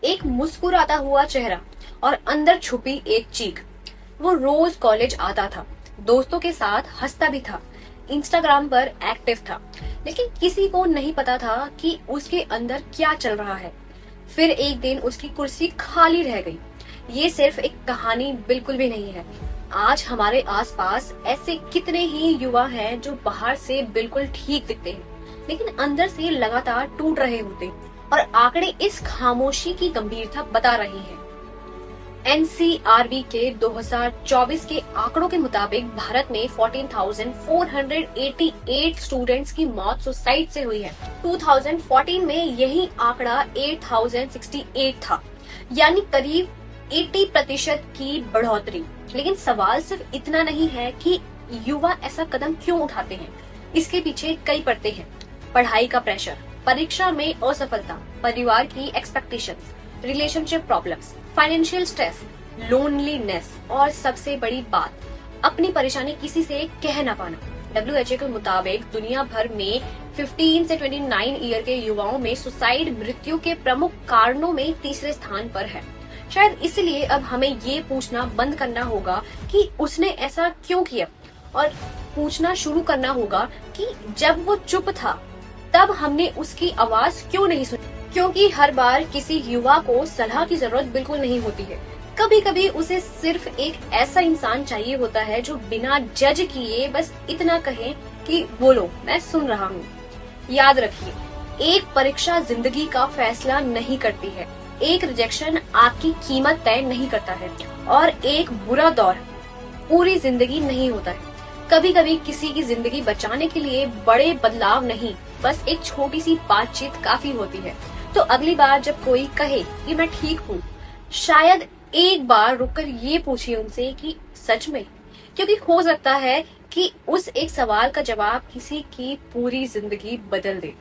एक मुस्कुराता हुआ चेहरा और अंदर छुपी एक चीख। वो रोज कॉलेज आता था, दोस्तों के साथ हंसता भी था, इंस्टाग्राम पर एक्टिव था, लेकिन किसी को नहीं पता था कि उसके अंदर क्या चल रहा है। फिर एक दिन उसकी कुर्सी खाली रह गई। ये सिर्फ एक कहानी बिल्कुल भी नहीं है। आज हमारे आसपास ऐसे कितने ही युवा हैं जो बाहर से बिल्कुल ठीक दिखते हैं, लेकिन अंदर से लगातार टूट रहे होते हैं। और आंकड़े इस खामोशी की गंभीरता बता रहे हैं। एनसीआरबी के 2024 के आंकड़ों के मुताबिक भारत में 14,488 स्टूडेंट्स की मौत सुसाइड से हुई है। 2014 में यही आंकड़ा 8,068 था, यानी करीब 80% की बढ़ोतरी। लेकिन सवाल सिर्फ इतना नहीं है कि युवा ऐसा कदम क्यों उठाते हैं। इसके पीछे कई परतें हैं। पढ़ाई का प्रेशर, परीक्षा में असफलता, परिवार की expectations, relationship problems, financial stress, loneliness और सबसे बड़ी बात, अपनी परेशानी किसी से कह ना पाना। WHO के मुताबिक दुनिया भर में 15 से 29 ईयर के युवाओं में सुसाइड मृत्यु के प्रमुख कारणों में तीसरे स्थान पर है। शायद इसलिए अब हमें ये पूछना बंद करना होगा कि उसने ऐसा क्यों किया, और पूछना शुरू करना होगा कि जब वो चुप था तब हमने उसकी आवाज क्यों नहीं सुनी। क्योंकि हर बार किसी युवा को सलाह की जरूरत बिल्कुल नहीं होती है। कभी कभी उसे सिर्फ एक ऐसा इंसान चाहिए होता है जो बिना जज किए बस इतना कहे कि बोलो, मैं सुन रहा हूँ। याद रखिए, एक परीक्षा जिंदगी का फैसला नहीं करती है, एक रिजेक्शन आपकी कीमत तय नहीं करता है, और एक बुरा दौर पूरी जिंदगी नहीं होता है। कभी कभी किसी की जिंदगी बचाने के लिए बड़े बदलाव नहीं, बस एक छोटी सी बातचीत काफी होती है। तो अगली बार जब कोई कहे कि मैं ठीक हूँ, शायद एक बार रुककर ये पूछिए उनसे कि सच में, क्योंकि हो सकता है कि उस एक सवाल का जवाब किसी की पूरी जिंदगी बदल दे।